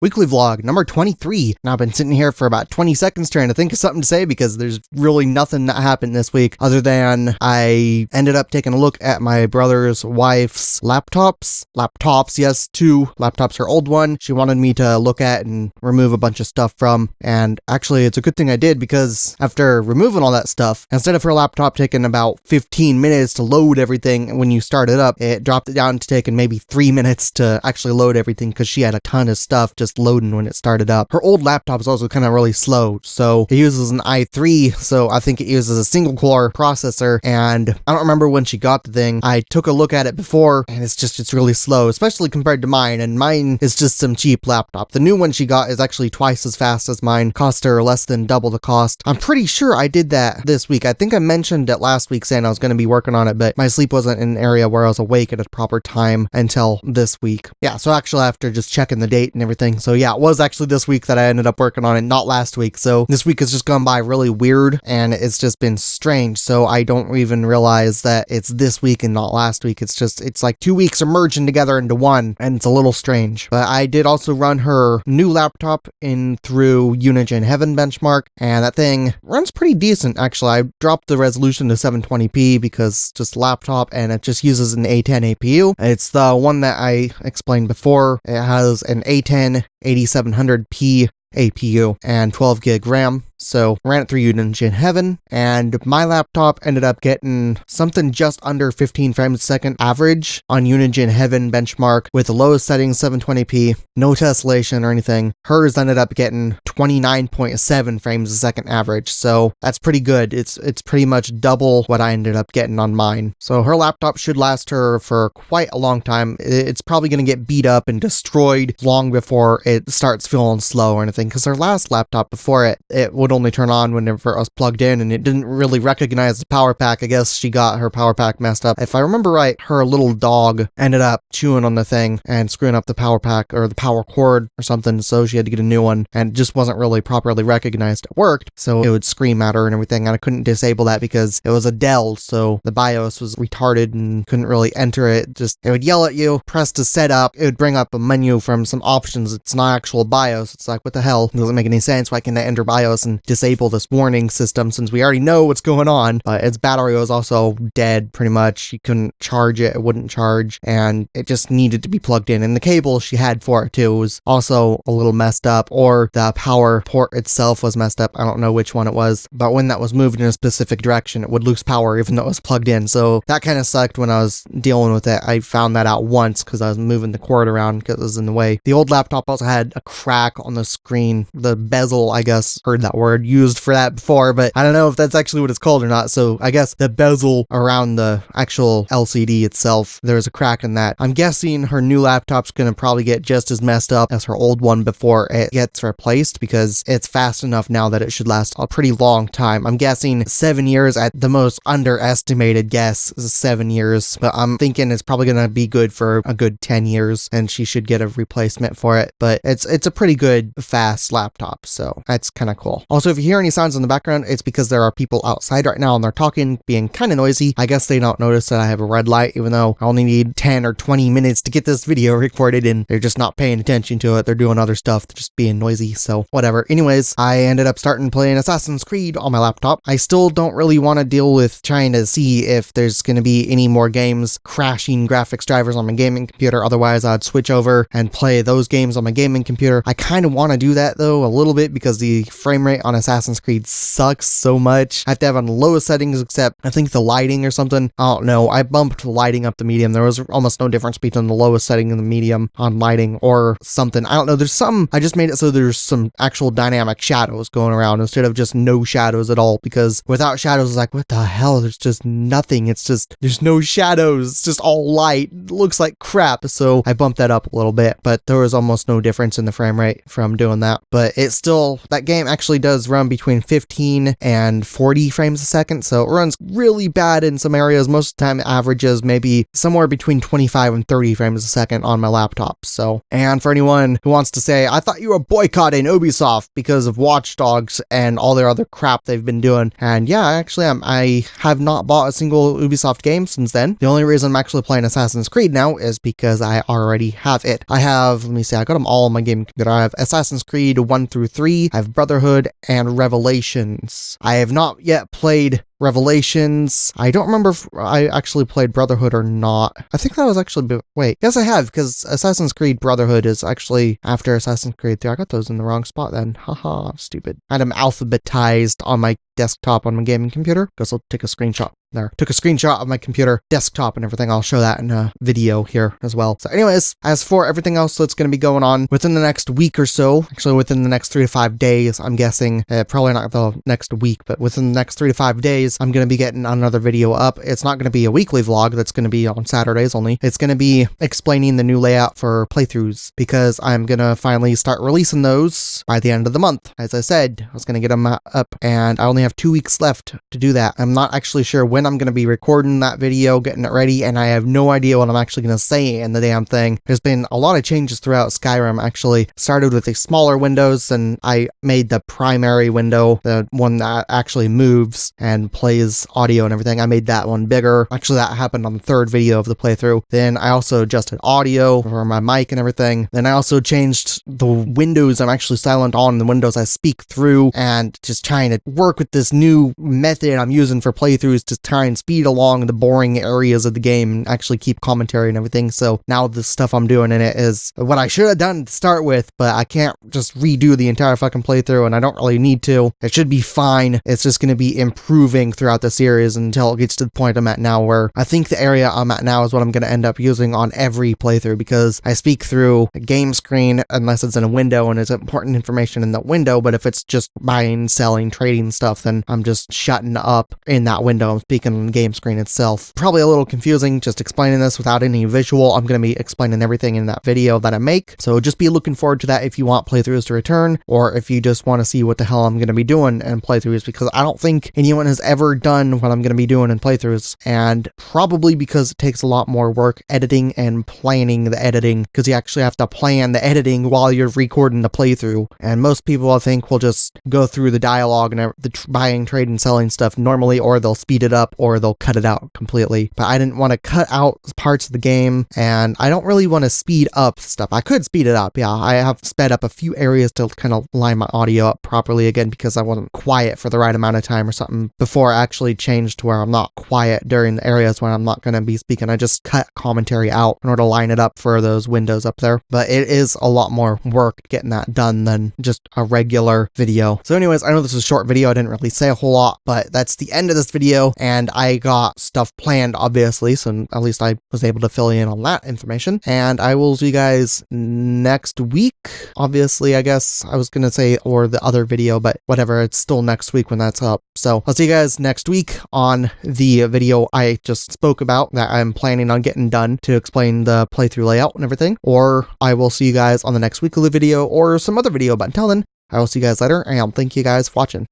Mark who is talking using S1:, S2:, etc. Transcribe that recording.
S1: weekly vlog number 23. Now I've been sitting here for about 20 seconds trying to think of something to say because there's really nothing that happened this week other than I ended up taking a look at my brother's wife's laptops. Yes, 2 laptops, her old one she wanted me to look at and remove a bunch of stuff from, and actually it's a good thing I did because after removing all that stuff, instead of her laptop taking about 15 minutes to load everything when you start it up, it dropped it down to taking maybe 3 minutes to actually load everything because she had a ton of stuff just loading when it started up. Her old laptop is also kind of really slow, so it uses an i3, so I think it uses a single core processor, and I don't remember when she got the thing. I took a look at it before and it's really slow, especially compared to mine, and mine is just some cheap laptop. The new one she got is actually twice as fast as mine, cost her less than double the cost. I'm pretty sure I did that this week. I think I mentioned it last week saying I was going to be working on it, but my sleep wasn't in an area where I was awake at a proper time until this week. Yeah, so actually after just checking the date and everything, so yeah, it was actually this week that I ended up working on it, not last week. So this week has just gone by really weird and it's just been strange, so I don't even realize that it's this week and not last week. It's like 2 weeks are merging together into one, and it's a little strange. But I did also run her new laptop in through Unigine Heaven benchmark, and that thing runs pretty decent actually. I dropped the resolution to 720p because just laptop, and it just uses an A10 APU. It's the one that I explained before. It has an A10 8700p APU and 12 gig RAM. So ran it through Unigine Heaven, and my laptop ended up getting something just under 15 frames a second average on Unigine Heaven benchmark with the lowest settings 720p, no tessellation or anything. Hers ended up getting 29.7 frames a second average, so that's pretty good. It's pretty much double what I ended up getting on mine. So her laptop should last her for quite a long time. It's probably going to get beat up and destroyed long before it starts feeling slow or anything, because her last laptop before it would only turn on whenever it was plugged in, and it didn't really recognize the power pack. I guess she got her power pack messed up. If I remember right, her little dog ended up chewing on the thing and screwing up the power pack or the power cord or something, so she had to get a new one, and it just wasn't really properly recognized. It worked, so it would scream at her and everything, and I couldn't disable that because it was a Dell, so the BIOS was retarded and couldn't really enter it. Just, it would yell at you, press to set up, it would bring up a menu from some options. It's not actual BIOS. It's like, what the hell? It doesn't make any sense. Why can't I enter BIOS and disable this warning system since we already know what's going on? But its battery was also dead pretty much. You couldn't charge it, it wouldn't charge, and it just needed to be plugged in. And the cable she had for it too was also a little messed up, or the power port itself was messed up. I don't know which one it was, but when that was moved in a specific direction, it would lose power even though it was plugged in. So that kind of sucked when I was dealing with it. I found that out once because I was moving the cord around because it was in the way. The old laptop also had a crack on the screen, the bezel, I guess, heard that word used for that before, but I don't know if that's actually what it's called or not. So I guess the bezel around the actual LCD itself, there's a crack in that. I'm guessing her new laptop's gonna probably get just as messed up as her old one before it gets replaced, because it's fast enough now that it should last a pretty long time. I'm guessing 7 years at the most underestimated guess is 7 years, but I'm thinking it's probably gonna be good for a good 10 years and she should get a replacement for it. But it's a pretty good fast laptop, so that's kind of cool. Also, if you hear any sounds in the background, it's because there are people outside right now and they're talking, being kind of noisy. I guess they don't notice that I have a red light, even though I only need 10 or 20 minutes to get this video recorded, and they're just not paying attention to it. They're doing other stuff. They're just being noisy, so whatever. Anyways, I ended up starting playing Assassin's Creed on my laptop. I still don't really want to deal with trying to see if there's going to be any more games crashing graphics drivers on my gaming computer. Otherwise, I'd switch over and play those games on my gaming computer. I kind of want to do that though a little bit because the frame rate on Assassin's Creed sucks so much. I have to have on the lowest settings except I think the lighting or something. I don't know. I bumped the lighting up to medium. There was almost no difference between the lowest setting and the medium on lighting or something. I don't know. There's some, I just made it so there's some actual dynamic shadows going around instead of just no shadows at all, because without shadows it's like, what the hell? There's just nothing. It's just, there's no shadows. It's just all light. It looks like crap. So I bumped that up a little bit, but there was almost no difference in the frame rate from doing that. But it still, that game actually does does run between 15 and 40 frames a second, so it runs really bad in some areas. Most of the time it averages maybe somewhere between 25 and 30 frames a second on my laptop. So, and for anyone who wants to say, I thought you were boycotting Ubisoft because of Watch Dogs and all their other crap they've been doing. And yeah, I actually am. I have not bought a single Ubisoft game since then. The only reason I'm actually playing Assassin's Creed now is because I already have it. I have, let me see, I got them all on my gaming computer. I have Assassin's Creed 1 through 3, I have Brotherhood, and Revelations. I have not yet played Revelations. I don't remember if I actually played Brotherhood or not. I think that was actually, wait, yes I have, because Assassin's Creed Brotherhood is actually after Assassin's Creed 3. I got those in the wrong spot then. Haha, stupid. I had them alphabetized on my desktop on my gaming computer. Guess I'll take a screenshot there. Took a screenshot of my computer desktop and everything. I'll show that in a video here as well. So anyways, as for everything else that's going to be going on within the next week or so, actually within the next 3 to 5 days, I'm guessing, probably not the next week, but within the next 3 to 5 days, I'm going to be getting another video up. It's not going to be a weekly vlog. That's going to be on Saturdays only. It's going to be explaining the new layout for playthroughs because I'm going to finally start releasing those by the end of the month. As I said, I was going to get them up and I only have 2 weeks left to do that. I'm not actually sure when I'm going to be recording that video, getting it ready, and I have no idea what I'm actually going to say in the damn thing. There's been a lot of changes throughout Skyrim. Actually started with the smaller windows and I made the primary window, the one that actually moves and plays audio and everything. I made that one bigger. Actually, that happened on the third video of the playthrough. Then I also adjusted audio for my mic and everything. Then I also changed the windows I'm actually silent on, the windows I speak through, and just trying to work with this new method I'm using for playthroughs to try and speed along the boring areas of the game and actually keep commentary and everything. So now the stuff I'm doing in it is what I should have done to start with, but I can't just redo the entire fucking playthrough and I don't really need to. It should be fine. It's just going to be improving throughout the series until it gets to the point I'm at now, where I think the area I'm at now is what I'm going to end up using on every playthrough, because I speak through a game screen unless it's in a window and it's important information in the window, but if it's just buying, selling, trading stuff, then I'm just shutting up in that window. I'm speaking on the game screen itself. Probably a little confusing just explaining this without any visual. I'm going to be explaining everything in that video that I make, so just be looking forward to that if you want playthroughs to return, or if you just want to see what the hell I'm going to be doing in playthroughs, because I don't think anyone has ever done what I'm going to be doing in playthroughs, and probably because it takes a lot more work editing and planning the editing, because you actually have to plan the editing while you're recording the playthrough, and most people I think will just go through the dialogue and the buying, trading, selling stuff normally, or they'll speed it up or they'll cut it out completely. But I didn't want to cut out parts of the game, and I don't really want to speed up stuff. I could speed it up, yeah. I have sped up a few areas to kind of line my audio up properly again, because I wasn't quiet for the right amount of time or something before I actually changed to where I'm not quiet during the areas when I'm not going to be speaking. I just cut commentary out in order to line it up for those windows up there. But it is a lot more work getting that done than just a regular video. So anyways, I know this is a short video. I didn't really say a whole lot, but that's the end of this video, and I got stuff planned obviously, so at least I was able to fill you in on that information, and I will see you guys next week. Obviously, I guess I was gonna say, or the other video, but whatever, it's still next week when that's up. So I'll see you guys next week on the video I just spoke about that I'm planning on getting done to explain the playthrough layout and everything, or I will see you guys on the next weekly video or some other video. But until then, I will see you guys later, and thank you guys for watching.